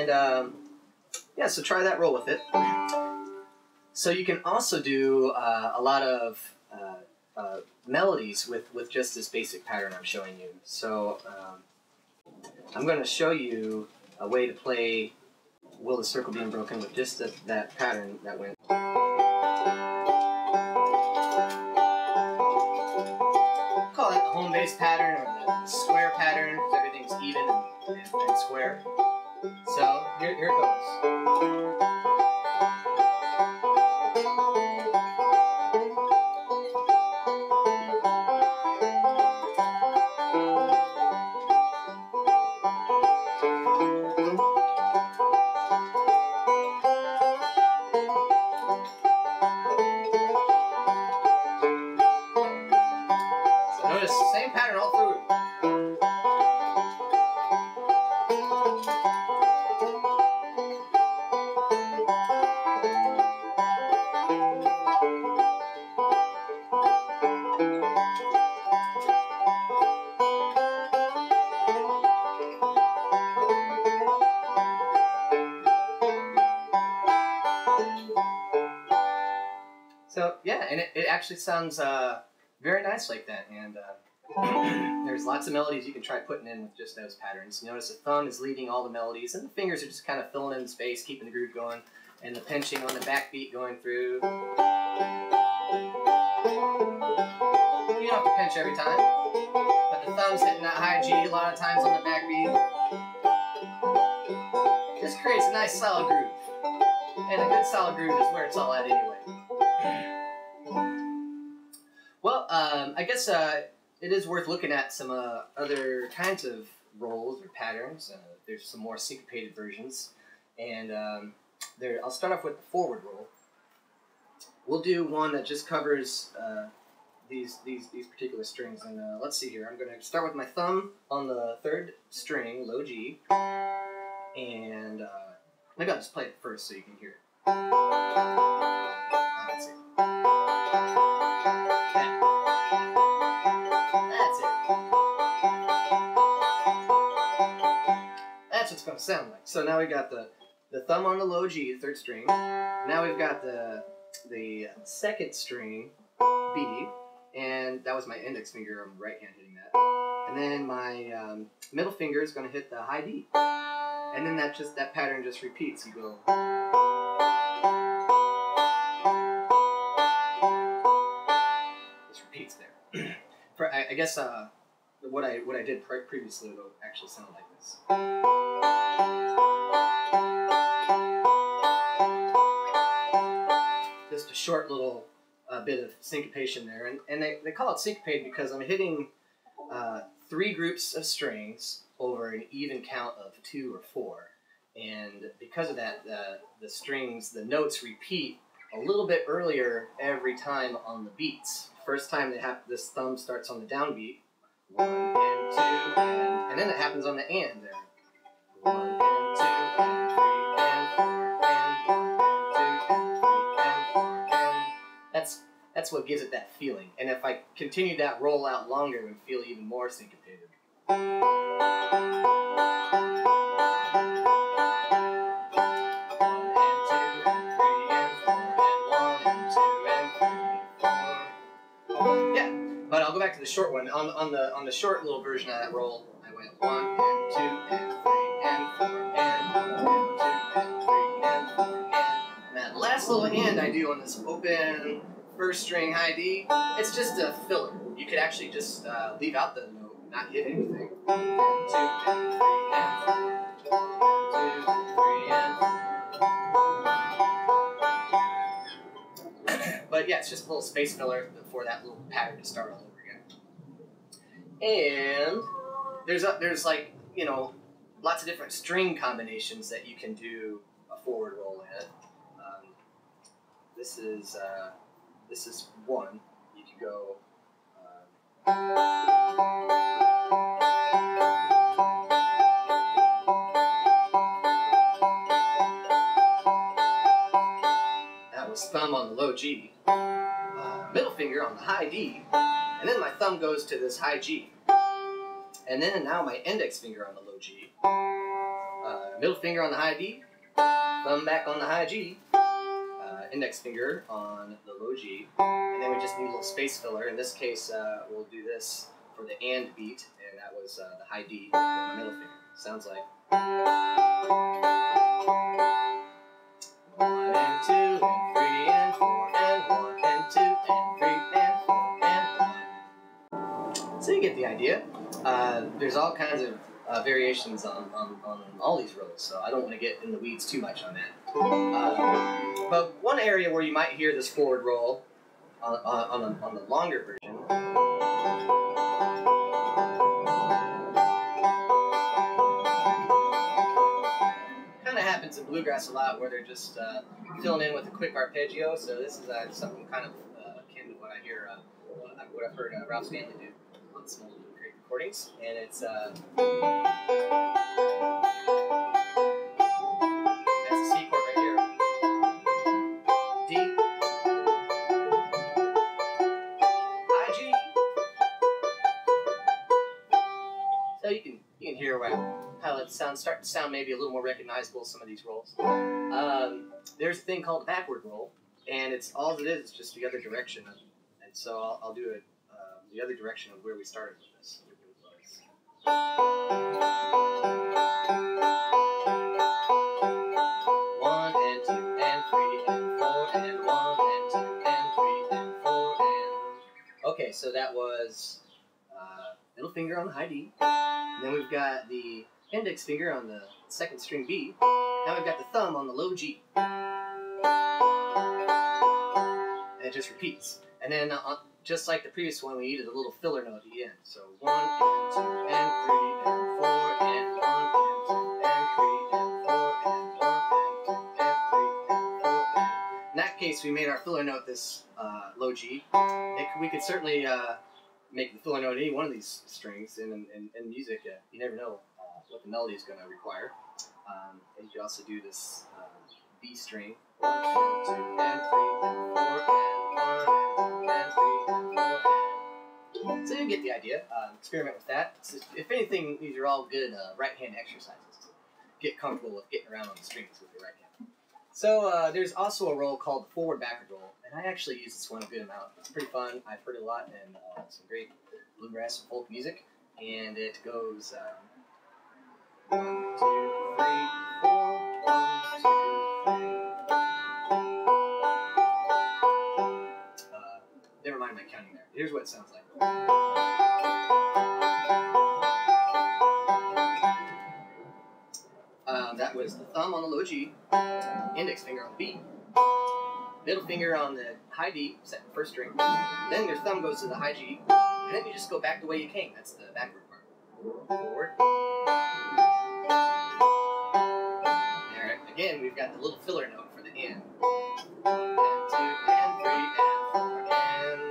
And yeah, so try that roll with it. So you can also do a lot of melodies with just this basic pattern I'm showing you. So I'm going to show you a way to play Will the Circle Be Unbroken with just that pattern that went. Call it the home base pattern or the square pattern because everything's even and square. So here it goes. Notice the same pattern all through. So yeah, and it actually sounds very nice like that, and there's lots of melodies you can try putting in with just those patterns. Notice the thumb is leading all the melodies, and the fingers are just kind of filling in the space, keeping the groove going, and the pinching on the backbeat going through. You don't have to pinch every time, but the thumb's hitting that high G a lot of times on the backbeat. Just creates a nice solid groove, and a good solid groove is where it's all at anyway. Well, I guess it is worth looking at some other kinds of rolls or patterns. There's some more syncopated versions, and I'll start off with the forward roll. We'll do one that just covers these particular strings, and let's see here. I'm going to start with my thumb on the 3rd string, low G, and maybe I'll just play it first so you can hear it. Let's see. That's what it's going to sound like. So now we got the thumb on the low G, the 3rd string. Now we've got the 2nd string, B, and that was my index finger on the right hand hitting that. And then my middle finger is going to hit the high D. And then that pattern just repeats. You go. Just repeats there. I guess what I did previously will actually sound like this. Just a short little bit of syncopation there, and they call it syncopated because I'm hitting 3 groups of strings over an even count of 2 or 4, and because of that, the notes repeat a little bit earlier every time on the beats. First time this thumb starts on the downbeat, 1 and 2, and then it happens on the and there. 1 and 2 and 3 and 4 and 1 and 2 and 3 and 4 and that's what gives it that feeling. And if I continue that roll out longer, it would feel even more syncopated. But I'll go back to the short one. On the short little version of that roll, I went 1 and 2 and 3 and 4 and 1 and 2 and 3 and 4 and that last little and I do on this open 1st string high D, it's just a filler. You could actually just leave out the note, not hit anything. 1 and 2 and 3 and 4 and 2 and 3 and But yeah, it's just a little space filler for that little pattern to start all over again. And there's like, you know, lots of different string combinations that you can do a forward roll in. This is one. You could go. That was thumb on the low G. Middle finger on the high D, and then my thumb goes to this high G. And then now my index finger on the low G, Middle finger on the high D, thumb back on the high G, index finger on the low G, and then we just need a little space filler. In this case, we'll do this for the and beat, and that was the high D with my middle finger. Sounds like 1 and 2 and 3 and 4 and 1 and 2 and 3 and 4 and 1. So you get the idea. There's all kinds of variations on all these rolls, so I don't want to get in the weeds too much on that. But one area where you might hear this forward roll on the longer version kind of happens in bluegrass a lot, where they're just filling in with a quick arpeggio. So this is something kind of akin to what I hear, what I've heard Ralph Stanley do on some old great recordings, and it's that's the C chord right here, D, high G. So you can hear how it starts to sound maybe a little more recognizable, some of these rolls. There's a thing called the backward roll, and it's all it is just the other direction. And so I'll do it the other direction of where we started with this. 1 and 2 and 3 and 4 and 1 and 2 and 3 and 4 and... Okay, so that was middle finger on the high D. And then we've got the index finger on the second string B. Now we've got the thumb on the low G. And it just repeats. And then just like the previous one, we needed a little filler note at the end. So 1 and 2 and 3 and 4 and 1 and 2 and 3 and 4 and 1 and 2 and 3 and 4 and... In that case, we made our filler note this low G. We could certainly make the filler note any one of these strings. In music, you never know what the melody is going to require. And you could also do this B string. 1 and 2 and 3 and 4 and 1 and 2 and 3 and 4 and... So you get the idea. Experiment with that. So if anything, these are all good right-hand exercises to get comfortable with getting around on the strings with your right hand. So there's also a roll called the forward-backward roll, and I actually use this one a good amount. It's pretty fun. I've heard it a lot in some great bluegrass and folk music, and it goes 1, 2, 3, 4, 1, 2, 3. Never mind my counting there. Here's what it sounds like. That was the thumb on the low G, index finger on the B, middle finger on the high D, first string. Then your thumb goes to the high G, and then you just go back the way you came. That's the backward part. Forward. There, again, we've got the little filler note for the end. 1 and 2 and 3 and 4 and...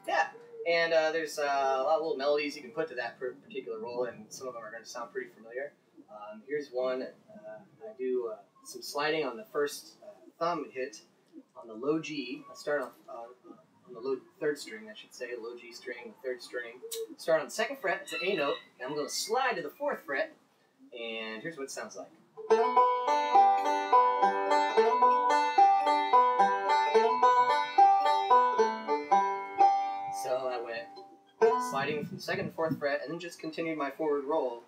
Yeah, and there's a lot of little melodies you can put to that particular roll, and some of them are going to sound pretty familiar. Here's one. I do some sliding on the first thumb hit on the low G. I start on the low third string, I should say, low G string, third string. Start on the second fret, it's an A note, and I'm going to slide to the fourth fret, and here's what it sounds like. So I went sliding from the second and fourth fret, and then just continued my forward roll,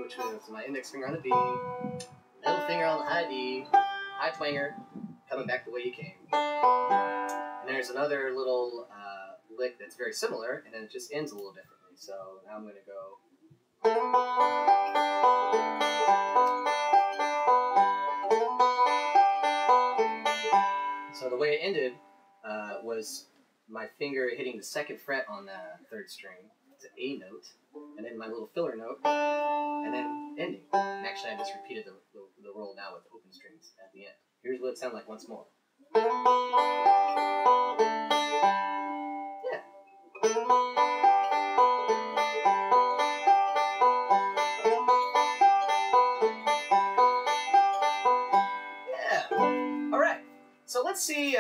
which was my index finger on the B, middle finger on the high D, high twanger, coming back the way you came. And there's another little lick that's very similar, and then it just ends a little differently. So now I'm going to go. So the way it ended was my finger hitting the second fret on the third string. It's an A note, and then my little filler note, and then ending. And actually, I just repeated the roll now with open strings at the end. Here's what it sounded like once more. Yeah. Yeah. All right. So let's see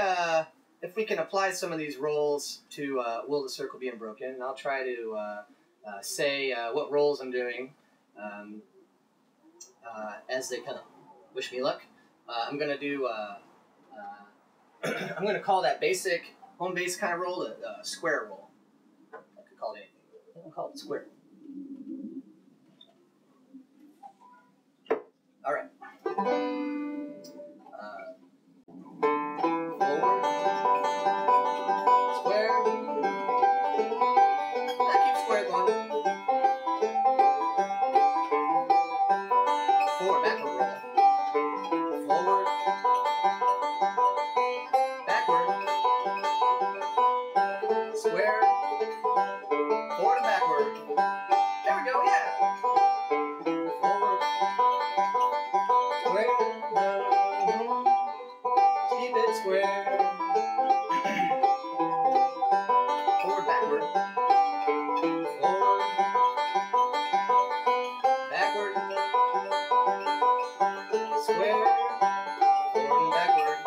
if we can apply some of these roles to Will the Circle Be Unbroken, and I'll try to say what roles I'm doing as they kind of wish me luck. I'm going to do, I'm going to call that basic home bass kind of roll a square roll. I could call it anything. I'll call it square. All right. Forward. Square. Keep square going. Forward, backward roll. Forward. Backward. Square. Forward and backward. There we go, yeah. Forward. Square. Keep it square. Forward, backward. Forward. Backward. Square. Forward and backward.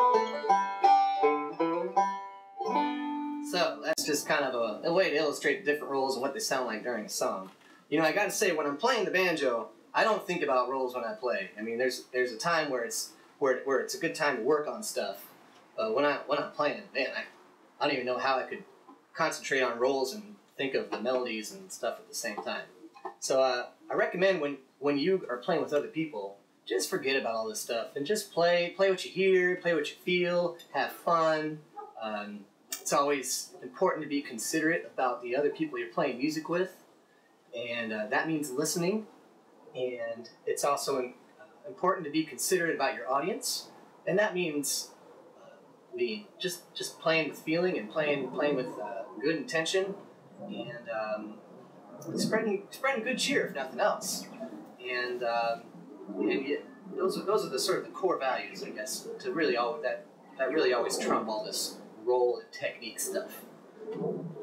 So that's just kind of a way to illustrate the different roles and what they sound like during a song. You know, I gotta say, when I'm playing the banjo, I don't think about roles when I play. I mean, there's a time where it's a good time to work on stuff. When I'm playing, man, I don't even know how I could concentrate on roles and think of the melodies and stuff at the same time. So I recommend when you are playing with other people, just forget about all this stuff and just play what you hear, play what you feel, have fun. It's always important to be considerate about the other people you're playing music with, and that means listening. And it's also important to be considerate about your audience, and that means being just playing with feeling and playing with good intention, and spreading good cheer if nothing else. And those are the sort of the core values, I guess, to really that really always trump all this role and technique stuff.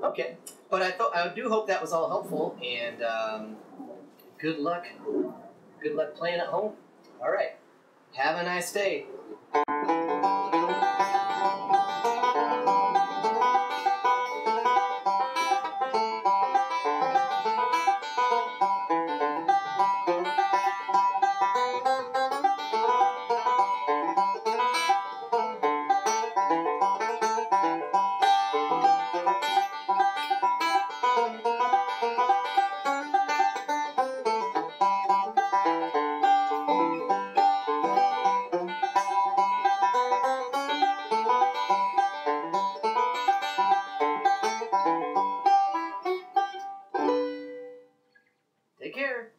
Okay, but I do hope that was all helpful, and good luck playing at home. All right, have a nice day. Take care.